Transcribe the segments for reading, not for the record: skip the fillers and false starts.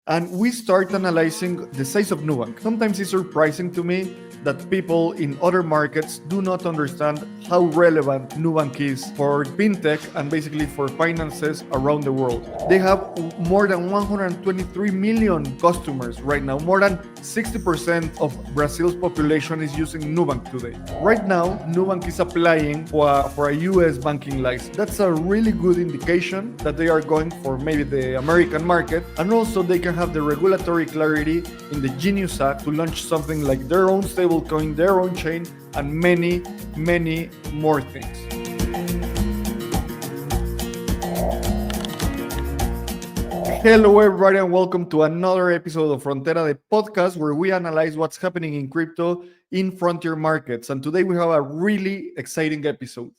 And we start analyzing the size of Nubank. Sometimes it's surprising to me that people in other markets do not understand how relevant Nubank is for fintech and basically for finances around the world. They have more than 123 million customers right now. More than 60% of Brazil's population is using Nubank today. Right now, Nubank is applying for a US banking license. That's a really good indication that they are going for maybe the American market, and also they can have the regulatory clarity in the Genius Act to launch something like their own stablecoin, their own chain, and many, many more things. Hello, everybody, and welcome to another episode of Frontera, the podcast where we analyze what's happening in crypto in frontier markets. And today we have a really exciting episode.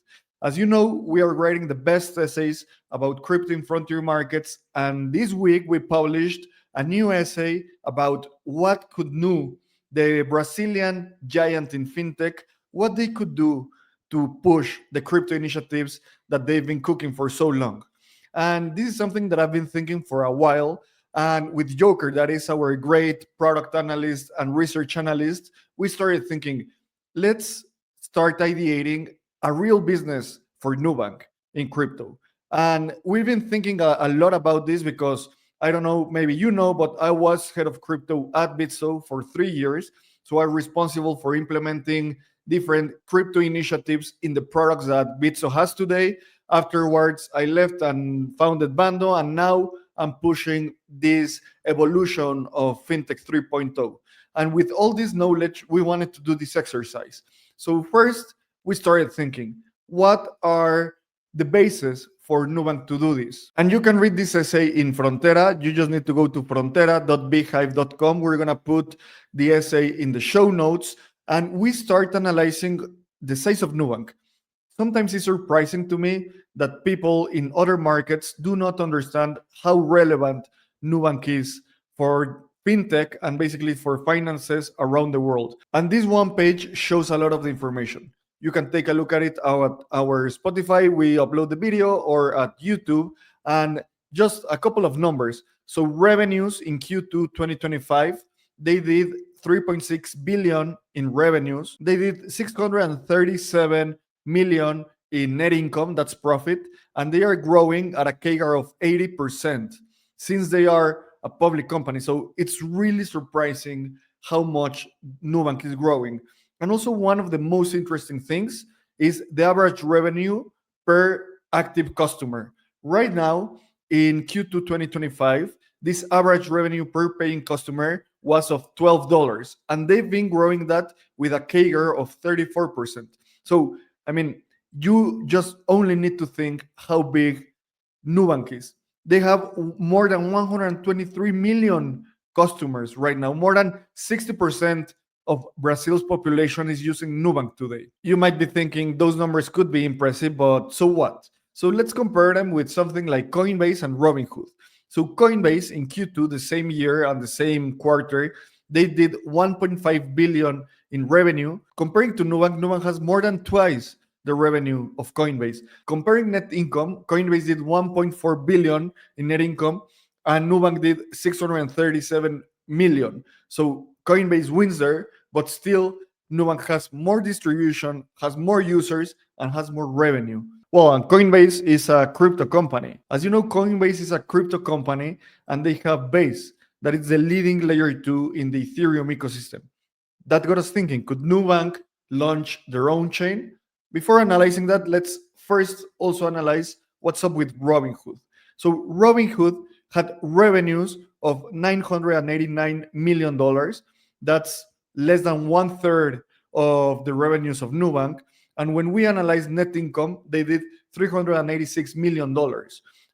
As you know, we are writing the best essays about crypto in frontier markets. And this week we published a new essay about what could do the Brazilian giant in fintech, what they could do to push the crypto initiatives that they've been cooking for so long. And this is something that I've been thinking for a while. And with Joker, that is our great product analyst and research analyst, we started thinking, let's start ideating a real business for Nubank in crypto. And we've been thinking a lot about this because I don't know, maybe you know, but I was head of crypto at Bitso for 3 years. So I'm responsible for implementing different crypto initiatives in the products that Bitso has today. Afterwards, I left and founded Bando, and now I'm pushing this evolution of Fintech 3.0. And with all this knowledge, we wanted to do this exercise. So first, we started thinking, what are the bases for Nubank to do this? And you can read this essay in Frontera. You just need to go to frontera.bighive.com. We're going to put the essay in the show notes, and we start analyzing the size of Nubank. Sometimes it's surprising to me that people in other markets do not understand how relevant Nubank is for fintech and basically for finances around the world. And this one page shows a lot of the information. You can take a look at it at our Spotify. We upload the video, or at YouTube. And just a couple of numbers. So revenues in Q2 2025, they did 3.6 billion in revenues. They did 637 million in net income, that's profit, and they are growing at a CAGR of 80% since they are a public company. So it's really surprising how much Nubank is growing. And also, one of the most interesting things is the average revenue per active customer. Right now, in Q2 2025, this average revenue per paying customer was of $12, and they've been growing that with a CAGR of 34%. So I mean, you just only need to think how big Nubank is. They have more than 123 million customers right now. More than 60% of Brazil's population is using Nubank today. You might be thinking those numbers could be impressive, but so what? So let's compare them with something like Coinbase and Robinhood. So Coinbase in Q2, the same year and the same quarter, they did 1.5 billion in revenue. Comparing to Nubank, Nubank has more than twice the revenue of Coinbase. Comparing net income, Coinbase did 1.4 billion in net income, and Nubank did 637 million. So Coinbase wins there, but still Nubank has more distribution, has more users, and has more revenue. Well, and Coinbase is a crypto company. As you know, Coinbase is a crypto company, and they have Base, that is the leading layer 2 in the Ethereum ecosystem. That got us thinking, could Nubank launch their own chain? Before analyzing that, let's first also analyze what's up with Robinhood. So Robinhood had revenues of $989 million. That's less than 1/3 of the revenues of Nubank. And when we analyze net income, they did $386 million.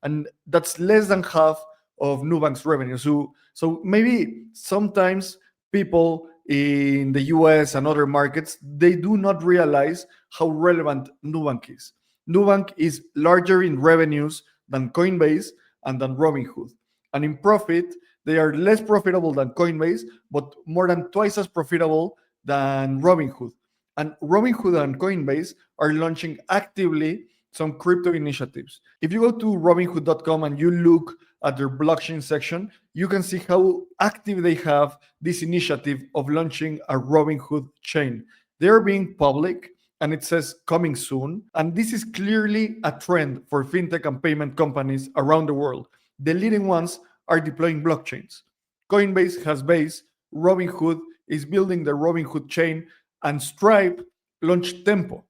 And that's less than half of Nubank's revenue. So maybe sometimes people in the US and other markets, they do not realize how relevant Nubank is. Nubank is larger in revenues than Coinbase and than Robinhood. And in profit, they are less profitable than Coinbase, but more than twice as profitable than Robinhood. And Robinhood and Coinbase are launching actively some crypto initiatives. If you go to robinhood.com and you look at their blockchain section, you can see how active they have this initiative of launching a Robinhood chain. They're being public and it says coming soon. And this is clearly a trend for fintech and payment companies around the world. The leading ones are deploying blockchains. Coinbase has Base, Robinhood is building the Robinhood chain, and Stripe launched Tempo.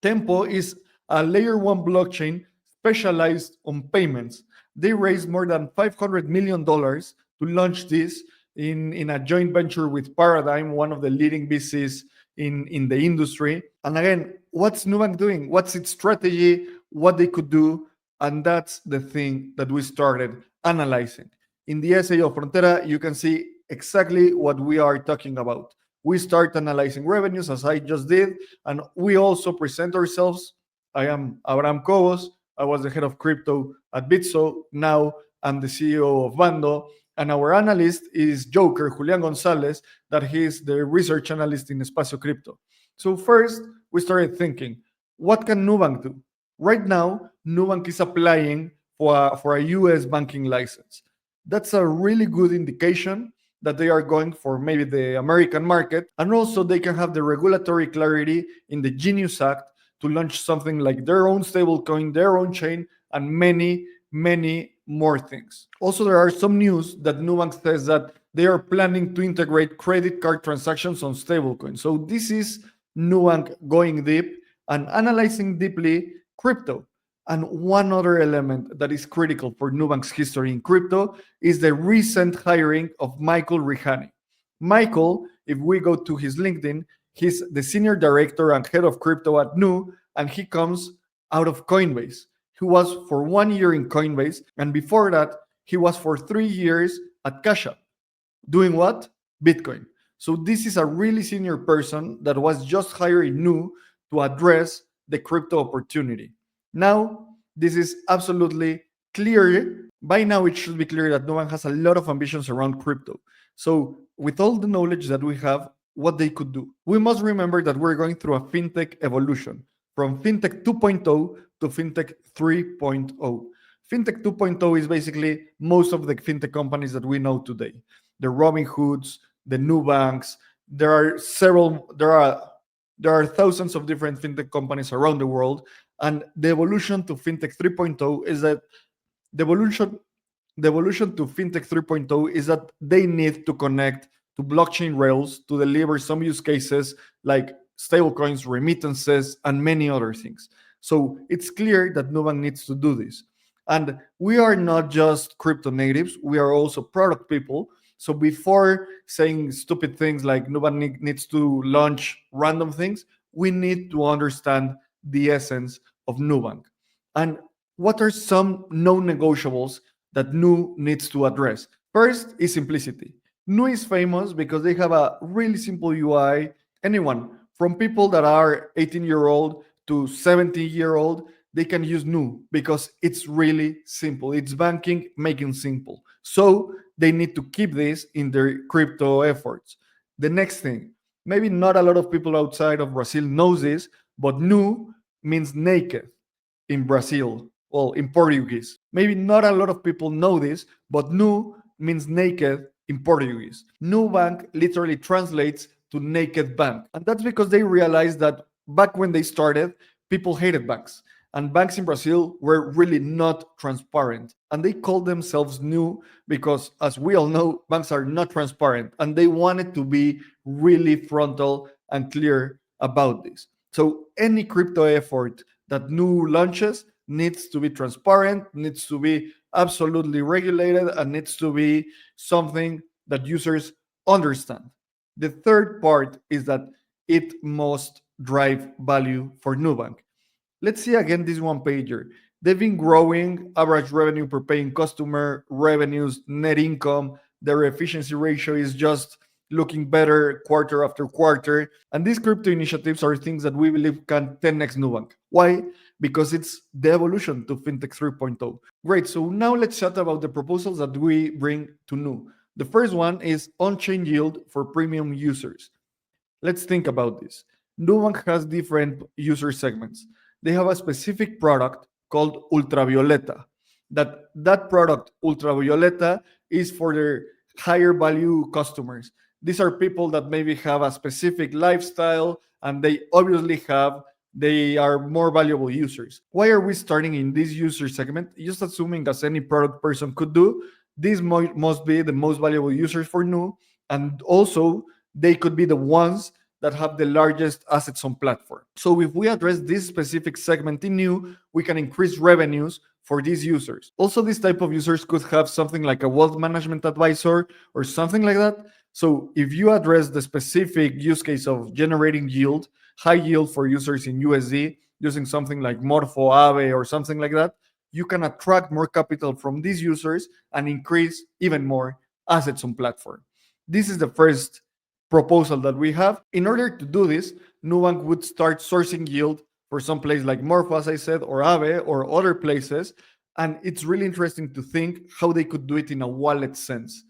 Tempo is a layer one blockchain specialized on payments. They raised more than $500 million to launch this in a joint venture with Paradigm, one of the leading VCs in the industry. And again, what's Nubank doing? What's its strategy? What they could do? And that's the thing that we started analyzing. In the essay of Frontera, you can see exactly what we are talking about. We start analyzing revenues, as I just did, and we also present ourselves. I am Abraham Cobos. I was the head of crypto at Bitso. Now I'm the CEO of Bando. And our analyst is Joker, Julian Gonzalez, that he is the research analyst in Espacio Crypto. So first, we started thinking, what can Nubank do? Right now, Nubank is applying for a US banking license. That's a really good indication that they are going for maybe the American market. And also they can have the regulatory clarity in the Genius Act to launch something like their own stablecoin, their own chain, and many, many more things. Also, there are some news that Nubank says that they are planning to integrate credit card transactions on stablecoins. So this is Nubank going deep and analyzing deeply crypto. And one other element that is critical for Nubank's history in crypto is the recent hiring of Michael Rihani. Michael, if we go to his LinkedIn, he's the senior director and head of crypto at Nu, and he comes out of Coinbase. He was for 1 year in Coinbase, and before that, he was for 3 years at Cash App. Doing what? Bitcoin. So this is a really senior person that was just hired in Nu to address the crypto opportunity. Now, this is absolutely clear. By now, it should be clear that Nubank has a lot of ambitions around crypto. So, with all the knowledge that we have, what they could do, we must remember that we're going through a fintech evolution from fintech 2.0 to fintech 3.0. Fintech 2.0 is basically most of the fintech companies that we know today. The Robinhoods, the Nubanks. There are thousands of different fintech companies around the world. And the evolution to fintech 3.0 is that the evolution to fintech 3.0 is that they need to connect to blockchain rails to deliver some use cases like stablecoins, remittances, and many other things. So it's clear that Nubank needs to do this. And we are not just crypto natives, we are also product people. So before saying stupid things like Nubank needs to launch random things, we need to understand the essence of Nubank. And what are some non-negotiables that Nu needs to address? First is simplicity. Nu is famous because they have a really simple UI. Anyone, from people that are 18-year-old to 70-year-old, they can use Nu because it's really simple. It's banking making simple. So they need to keep this in their crypto efforts. The next thing, maybe not a lot of people outside of Brazil knows this, but Nu means naked in Brazil, well, in Portuguese. Maybe not a lot of people know this, but Nu means naked in Portuguese. Nubank literally translates to naked bank. And that's because they realized that back when they started, people hated banks. And banks in Brazil were really not transparent. And they called themselves Nu because, as we all know, banks are not transparent. And they wanted to be really frontal and clear about this. So any crypto effort that Nu launches needs to be transparent, needs to be absolutely regulated, and needs to be something that users understand. The third part is that it must drive value for Nubank. Let's see again this one pager. They've been growing average revenue per paying customer, revenues, net income. Their efficiency ratio is just looking better quarter after quarter. And these crypto initiatives are things that we believe can 10x Nubank. Why? Because it's the evolution to FinTech 3.0. Great. So now let's chat about the proposals that we bring to Nu. The first one is on-chain yield for premium users. Let's think about this. Nubank has different user segments. They have a specific product called Ultravioleta. that product, Ultravioleta, is for their higher value customers. These are people that maybe have a specific lifestyle and they are more valuable users. Why are we starting in this user segment? Just assuming, as any product person could do, these must be the most valuable users for Nu, and also they could be the ones that have the largest assets on platform. So if we address this specific segment in Nu, we can increase revenues for these users. Also, this type of users could have something like a wealth management advisor or something like that. So if you address the specific use case of generating yield, high yield for users in USD, using something like Morpho, Aave, or something like that, you can attract more capital from these users and increase even more assets on platform. This is the first proposal that we have. In order to do this, Nubank would start sourcing yield for some place like Morpho, as I said, or Aave, or other places. And it's really interesting to think how they could do it in a wallet sense.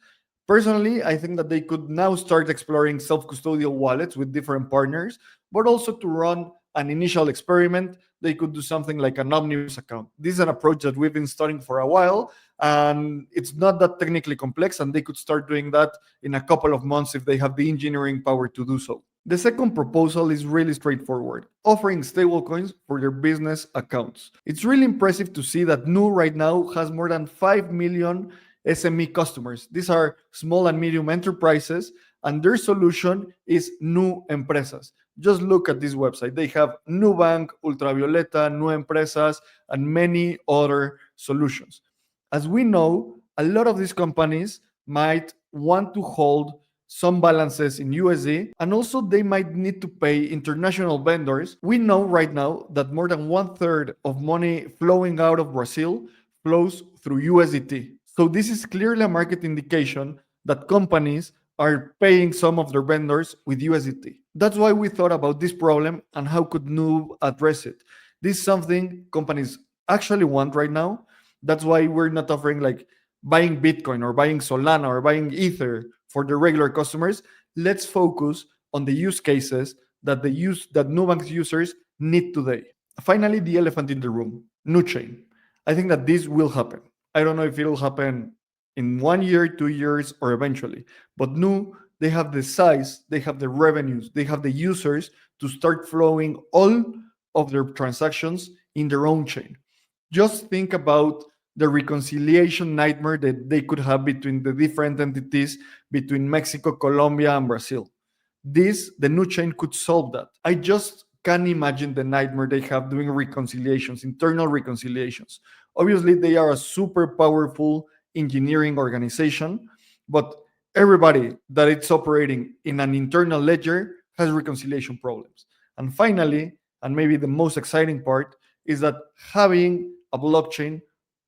Personally, I think that they could now start exploring self-custodial wallets with different partners, but also to run an initial experiment, they could do something like an omnibus account. This is an approach that we've been studying for a while, and it's not that technically complex, and they could start doing that in a couple of months if they have the engineering power to do so. The second proposal is really straightforward, offering stablecoins for their business accounts. It's really impressive to see that Nu right now has more than 5 million SME customers. These are small and medium enterprises, and their solution is Nu Empresas. Just look at this website. They have Nubank, Ultravioleta, Nu Empresas, and many other solutions. As we know, a lot of these companies might want to hold some balances in USD, and also they might need to pay international vendors. We know right now that more than 1/3 of money flowing out of Brazil flows through USDT. So this is clearly a market indication that companies are paying some of their vendors with USDT. That's why we thought about this problem and how could Nu address it. This is something companies actually want right now. That's why we're not offering like buying Bitcoin or buying Solana or buying Ether for the regular customers. Let's focus on the use cases that Nubank's users need today. Finally, the elephant in the room, Nu Chain. I think that this will happen. I don't know if it'll happen in 1 year, 2 years, or eventually. But Nu, they have the size, they have the revenues, they have the users to start flowing all of their transactions in their own chain. Just think about the reconciliation nightmare that they could have between the different entities between Mexico, Colombia, and Brazil. The Nu chain could solve that. I just can't imagine the nightmare they have doing reconciliations, internal reconciliations. Obviously, they are a super powerful engineering organization, but everybody that it's operating in an internal ledger has reconciliation problems. And finally, and maybe the most exciting part, is that having a blockchain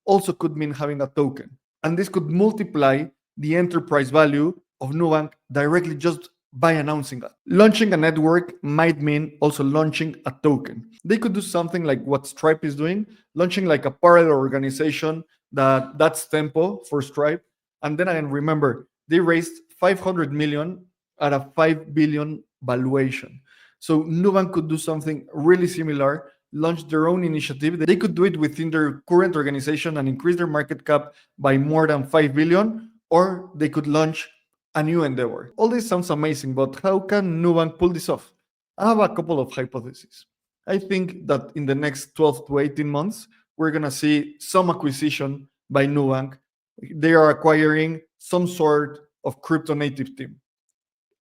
also could mean having a token. And this could multiply the enterprise value of Nubank directly just by announcing that. Launching a network might mean also launching a token. They could do something like what Stripe is doing, launching like a parallel organization that's Tempo for Stripe. And then again, remember, they raised 500 million at a 5 billion valuation. So Nubank could do something really similar, launch their own initiative. They could do it within their current organization and increase their market cap by more than 5 billion, or they could launch a new endeavor. All this sounds amazing, but how can Nubank pull this off? I have a couple of hypotheses. I think that in the next 12 to 18 months, we're going to see some acquisition by Nubank. They are acquiring some sort of crypto native team.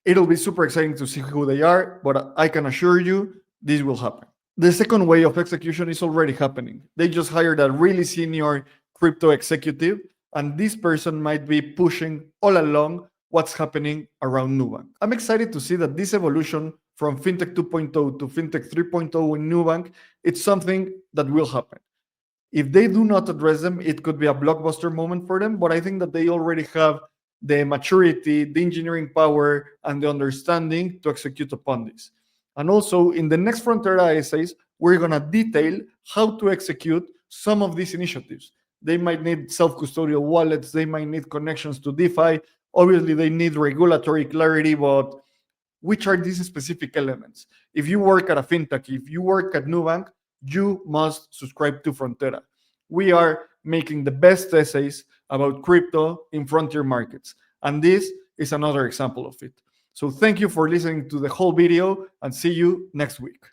It'll be super exciting to see who they are, but I can assure you this will happen. The second way of execution is already happening. They just hired a really senior crypto executive, and this person might be pushing all along what's happening around Nubank. I'm excited to see that this evolution from Fintech 2.0 to Fintech 3.0 in Nubank, it's something that will happen. If they do not address them, it could be a blockbuster moment for them, but I think that they already have the maturity, the engineering power, and the understanding to execute upon this. And also, in the next Frontera essays, we're going to detail how to execute some of these initiatives. They might need self-custodial wallets, they might need connections to DeFi. Obviously, they need regulatory clarity, but which are these specific elements? If you work at a fintech, if you work at Nubank, you must subscribe to Frontera. We are making the best essays about crypto in frontier markets. And this is another example of it. So thank you for listening to the whole video and see you next week.